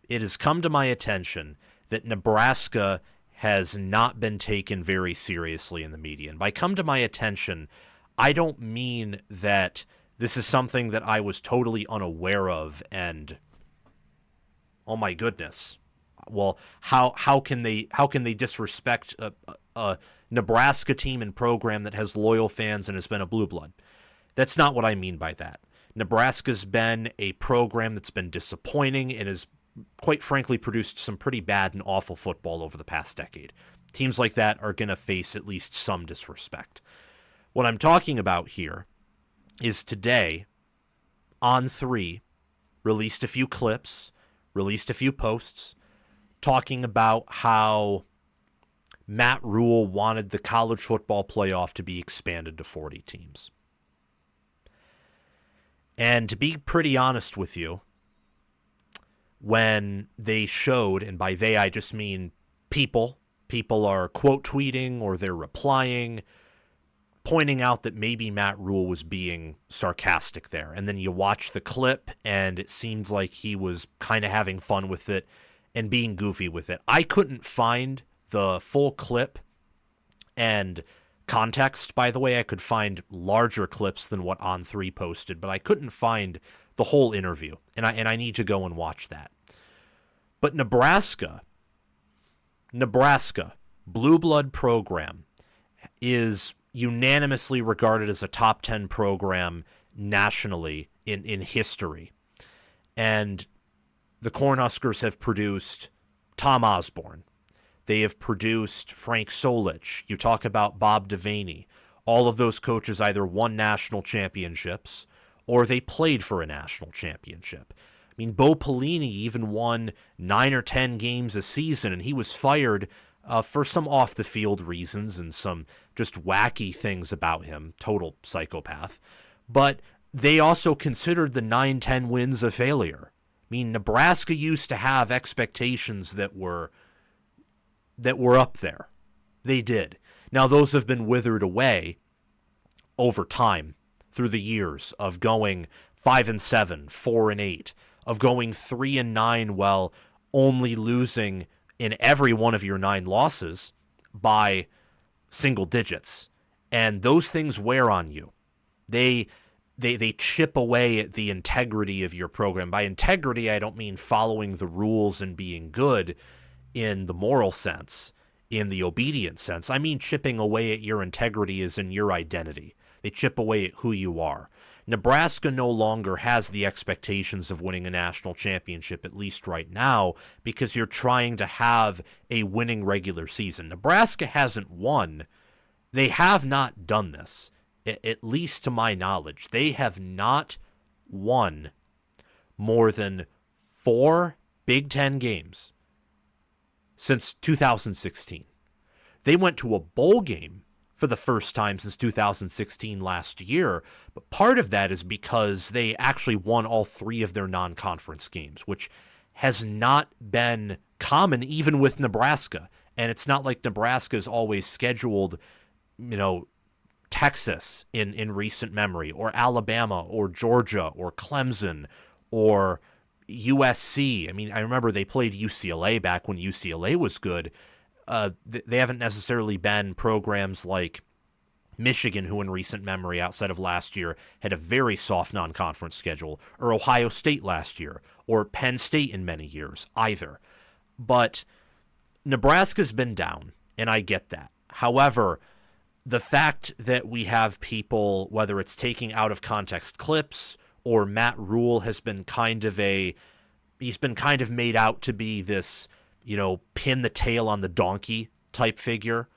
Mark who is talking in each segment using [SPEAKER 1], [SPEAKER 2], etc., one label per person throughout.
[SPEAKER 1] it has come to my attention that Nebraska has not been taken very seriously in the media. And by come to my attention, I don't mean that this is something that I was totally unaware of and, oh my goodness, well, how can they disrespect a Nebraska team and program that has loyal fans and has been a blue blood? That's not what I mean by that. Nebraska's been a program that's been disappointing and has, quite frankly, produced some pretty bad and awful football over the past decade. Teams like that are going to face at least some disrespect. What I'm talking about here is today, On3 released a few clips, released a few posts, talking about how Matt Rhule wanted the college football playoff to be expanded to 40 teams. And to be pretty honest with you, when they showed, and by they I just mean people are quote tweeting or they're replying, pointing out that maybe Matt Rhule was being sarcastic there. And then you watch the clip and it seemed like he was kind of having fun with it and being goofy with it. I couldn't find the full clip and context, by the way. I could find larger clips than what On3 posted, but I couldn't find the whole interview, and I need to go and watch that. But Nebraska, blue blood program, is unanimously regarded as a top 10 program nationally in history. And the Cornhuskers have produced Tom Osborne. They have produced Frank Solich. You talk about Bob Devaney. All of those coaches either won national championships or they played for a national championship. I mean, Bo Pelini even won 9 or 10 games a season, and he was fired for some off-the-field reasons and some just wacky things about him. Total psychopath. But they also considered the 9-10 wins a failure. I mean, Nebraska used to have expectations that were up there. They did. Now, those have been withered away over time through the years of going 5-7, 4-8, of going 3-9 while only losing in every one of your 9 losses by single digits. And those things wear on you. They chip away at the integrity of your program. By integrity, I don't mean following the rules and being good in the moral sense, in the obedient sense. I mean chipping away at your integrity as in your identity. They chip away at who you are. Nebraska no longer has the expectations of winning a national championship, at least right now, because you're trying to have a winning regular season. Nebraska hasn't won. They have not done this, at least to my knowledge. They have not won more than 4 Big Ten games since 2016. They went to a bowl game for the first time since 2016 last year, but part of that is because they actually won all 3 of their non-conference games, which has not been common even with Nebraska. And it's not like Nebraska's always scheduled, Texas in recent memory, or Alabama, or Georgia, or Clemson, or USC. I mean, I remember they played UCLA back when UCLA was good. They haven't necessarily been programs like Michigan, who in recent memory, outside of last year, had a very soft non-conference schedule, or Ohio State last year, or Penn State in many years, either. But Nebraska's been down, and I get that. However, the fact that we have people, whether it's taking out of context clips or Matt Rhule has been he's been kind of made out to be this, pin the tail on the donkey type figure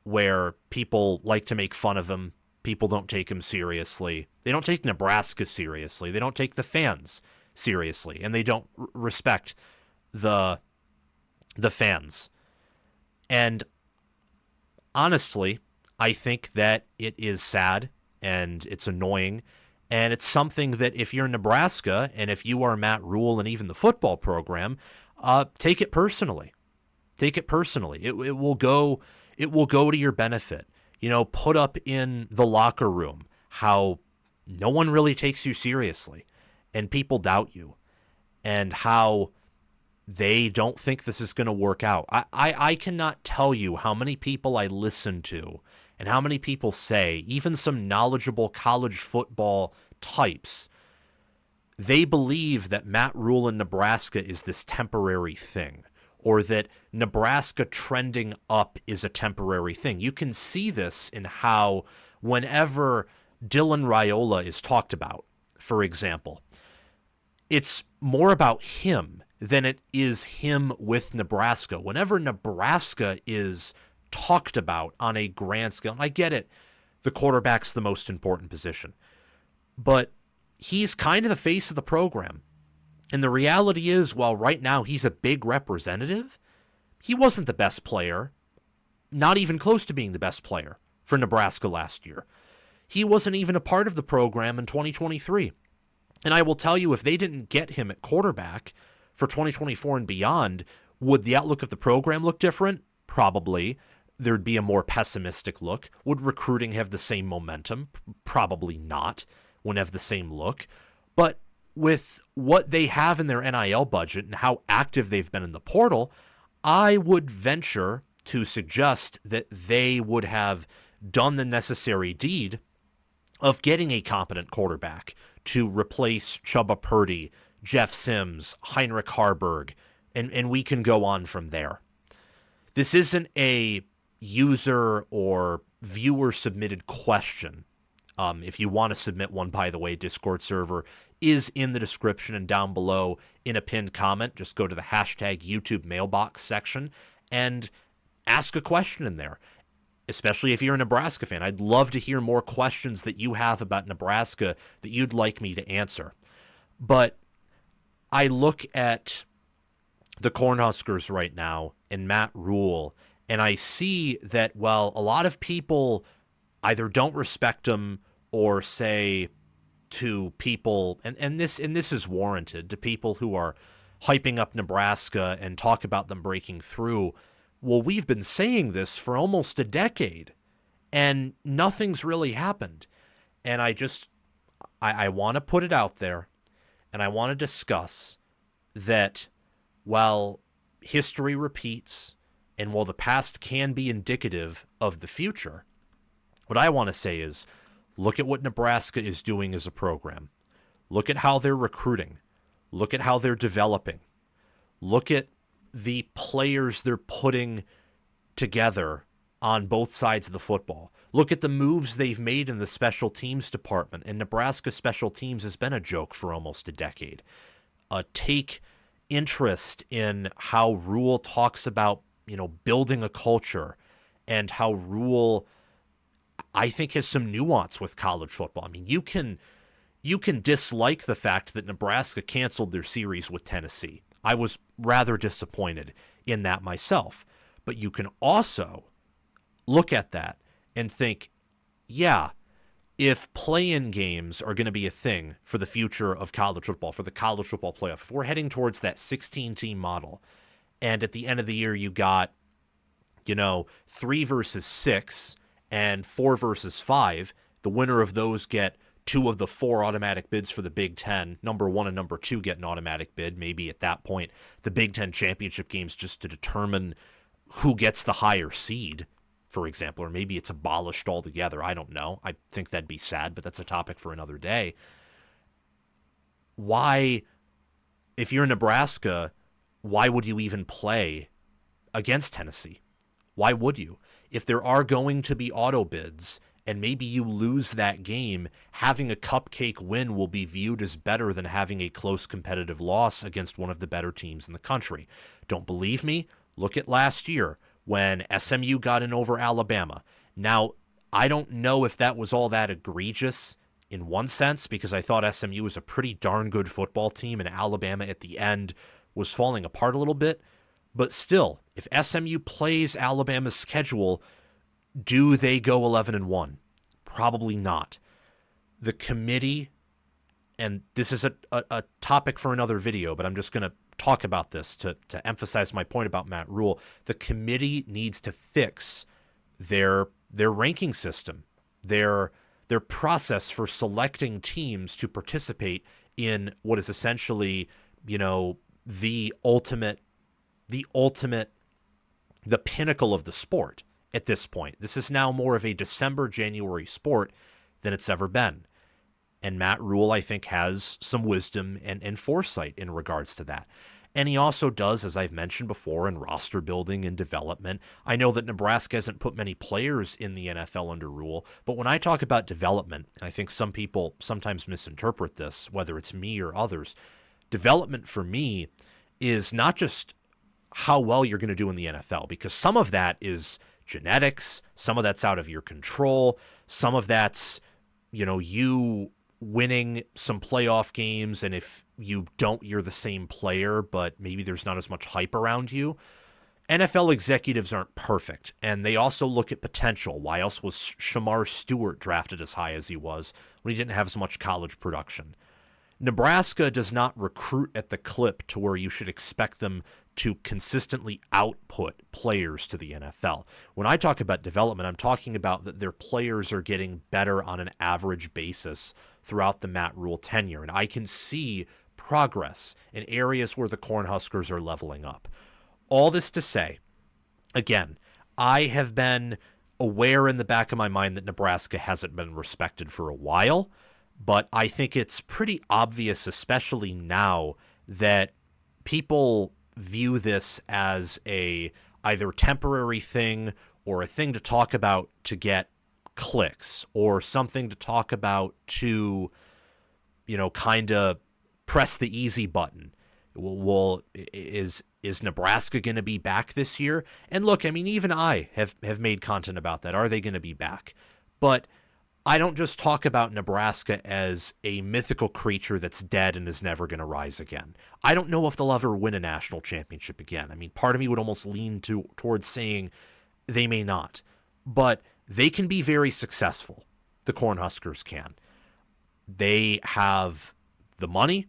[SPEAKER 1] where people like to make fun of him. People don't take him seriously. They don't take Nebraska seriously. They don't take the fans seriously, and they don't respect the fans. And honestly, I think that it is sad and it's annoying, and it's something that if you're in Nebraska and if you are Matt Rhule and even the football program, take it personally. Take it personally. It will go to your benefit. Put up in the locker room how no one really takes you seriously and people doubt you, and how They don't think this is going to work out. I cannot tell you how many people I listen to and how many people say, even some knowledgeable college football types, they believe that Matt Rhule in Nebraska is this temporary thing, or that Nebraska trending up is a temporary thing. You can see this in how whenever Dylan Raiola is talked about, for example, it's more about him than it is him with Nebraska. Whenever Nebraska is talked about on a grand scale, and I get it, the quarterback's the most important position, but he's kind of the face of the program. And the reality is, while right now he's a big representative, he wasn't the best player, not even close to being the best player for Nebraska last year. He wasn't even a part of the program in 2023. And I will tell you, if they didn't get him at quarterback for 2024 and beyond, would the outlook of the program look different? Probably. There'd be a more pessimistic look. Would recruiting have the same momentum? Probably not. Wouldn't have the same look. But with what they have in their NIL budget and how active they've been in the portal, I would venture to suggest that they would have done the necessary deed of getting a competent quarterback to replace Chubba Purdy, Jeff Sims, Heinrich Harburg, and we can go on from there. This isn't a user or viewer submitted question. If you want to submit one, by the way, Discord server is in the description and down below in a pinned comment. Just go to the hashtag YouTube mailbox section and ask a question in there, especially if you're a Nebraska fan. I'd love to hear more questions that you have about Nebraska that you'd like me to answer. But I look at the Cornhuskers right now and Matt Rhule, and I see that, well, a lot of people either don't respect him or say to people, and this is warranted, to people who are hyping up Nebraska and talk about them breaking through, well, we've been saying this for almost a decade, and nothing's really happened. And I want to put it out there, and I want to discuss that while history repeats, and while the past can be indicative of the future, what I want to say is, look at what Nebraska is doing as a program. Look at how they're recruiting. Look at how they're developing. Look at the players they're putting together on both sides of the football. Look at the moves they've made in the special teams department. And Nebraska special teams has been a joke for almost a decade. Take interest in how Rhule talks about, building a culture, and how Rhule, I think, has some nuance with college football. I mean, you can dislike the fact that Nebraska canceled their series with Tennessee. I was rather disappointed in that myself. But you can also look at that and think, yeah, if play-in games are going to be a thing for the future of college football, for the college football playoff, if we're heading towards that 16-team model, and at the end of the year you got, 3 versus 6 and 4 versus 5, the winner of those get 2 of the 4 automatic bids for the Big Ten. Number 1 and number 2 get an automatic bid. Maybe at that point, the Big Ten championship games just to determine who gets the higher seed, for example, or maybe it's abolished altogether. I don't know. I think that'd be sad, but that's a topic for another day. Why, if you're in Nebraska, why would you even play against Tennessee? Why would you? If there are going to be auto bids and maybe you lose that game, having a cupcake win will be viewed as better than having a close competitive loss against one of the better teams in the country. Don't believe me? Look at last year when SMU got in over Alabama. Now, I don't know if that was all that egregious in one sense, because I thought SMU was a pretty darn good football team and Alabama at the end was falling apart a little bit. But still, if SMU plays Alabama's schedule, do they go 11-1? Probably not. The committee, and this is a topic for another video, but I'm just going to talk about this to emphasize my point about Matt Rhule. The committee needs to fix their ranking system, their process for selecting teams to participate in what is essentially, the ultimate the ultimate, the pinnacle of the sport at this point. This is now more of a December, January sport than it's ever been. And Matt Rhule, I think, has some wisdom and foresight in regards to that. And he also does, as I've mentioned before, in roster building and development. I know that Nebraska hasn't put many players in the NFL under Rhule, but when I talk about development, and I think some people sometimes misinterpret this, whether it's me or others, development for me is not just how well you're going to do in the NFL, because some of that is genetics, some of that's out of your control, some of that's, you winning some playoff games, and if you don't, you're the same player, but maybe there's not as much hype around you. NFL executives aren't perfect, and they also look at potential. Why else was Shamar Stewart drafted as high as he was when he didn't have as much college production? Nebraska does not recruit at the clip to where you should expect them to consistently output players to the NFL. When I talk about development, I'm talking about that their players are getting better on an average basis throughout the Matt Rhule tenure. And I can see progress in areas where the Cornhuskers are leveling up. All this to say, again, I have been aware in the back of my mind that Nebraska hasn't been respected for a while, but I think it's pretty obvious, especially now, that people view this as a either temporary thing or a thing to talk about to get clicks, or something to talk about to, kind of press the easy button. Well, is Nebraska going to be back this year? And look, I mean, even I have made content about that. Are they going to be back? But I don't just talk about Nebraska as a mythical creature that's dead and is never going to rise again. I don't know if they'll ever win a national championship again. I mean, part of me would almost lean towards saying they may not. But they can be very successful. The Cornhuskers can. They have the money.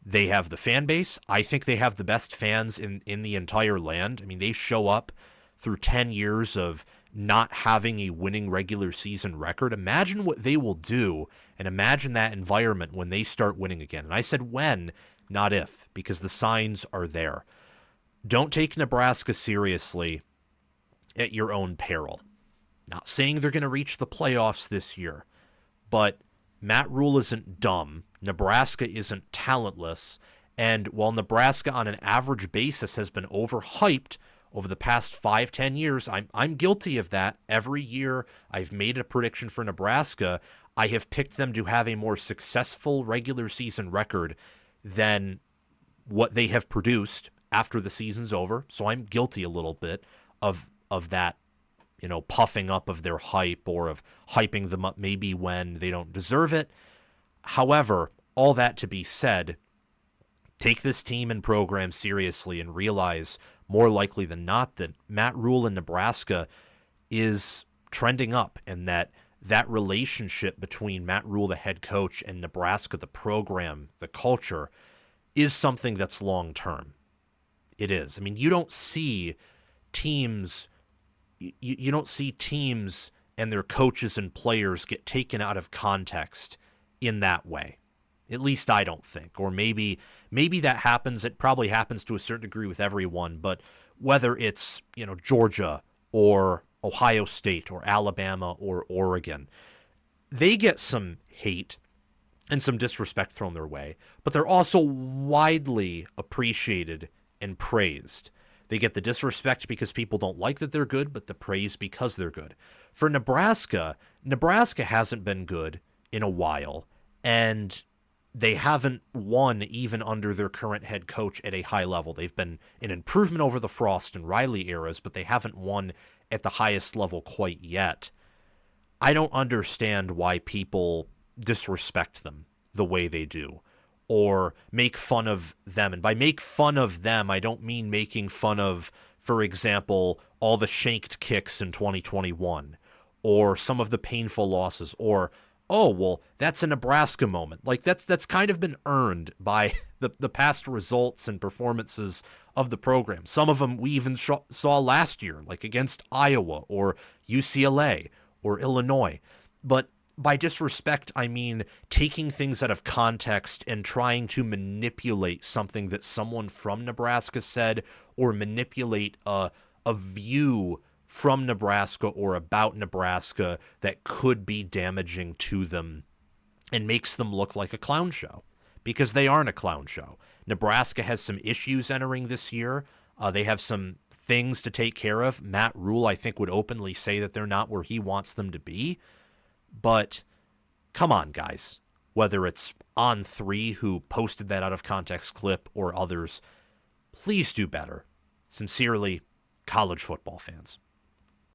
[SPEAKER 1] They have the fan base. I think they have the best fans in the entire land. I mean, they show up through 10 years of not having a winning regular season record. Imagine what they will do, and imagine that environment when they start winning again. And I said when, not if, because the signs are there. Don't take Nebraska seriously at your own peril. Not saying they're going to reach the playoffs this year, but Matt Rhule isn't dumb. Nebraska isn't talentless. And while Nebraska on an average basis has been overhyped over the past 5-10 years, I'm guilty of that. Every year I've made a prediction for Nebraska. I have picked them to have a more successful regular season record than what they have produced after the season's over. So I'm guilty a little bit of that, puffing up of their hype, or of hyping them up maybe when they don't deserve it. However, all that to be said, take this team and program seriously and realize more likely than not that Matt Rhule in Nebraska is trending up, and that relationship between Matt Rhule, the head coach, and Nebraska, the program, the culture, is something that's long-term. It is. I mean, you don't see teams and their coaches and players get taken out of context in that way. At least I don't think. Or maybe that happens. It probably happens to a certain degree with everyone. But whether it's, Georgia or Ohio State or Alabama or Oregon, they get some hate and some disrespect thrown their way. But they're also widely appreciated and praised. They get the disrespect because people don't like that they're good, but the praise because they're good. For Nebraska hasn't been good in a while, and they haven't won even under their current head coach at a high level. They've been an improvement over the Frost and Riley eras, but they haven't won at the highest level quite yet. I don't understand why people disrespect them the way they do, or make fun of them. And by make fun of them, I don't mean making fun of, for example, all the shanked kicks in 2021, or some of the painful losses, or, oh, well, that's a Nebraska moment. Like, that's kind of been earned by the past results and performances of the program. Some of them we even saw last year, like against Iowa or UCLA or Illinois. But by disrespect, I mean taking things out of context and trying to manipulate something that someone from Nebraska said, or manipulate a view from Nebraska or about Nebraska that could be damaging to them and makes them look like a clown show, because they aren't a clown show. Nebraska has some issues entering this year. They have some things to take care of. Matt Rhule, I think, would openly say that they're not where he wants them to be. But come on, guys. Whether it's On3, who posted that out of context clip, or others, please do better. Sincerely, college football fans.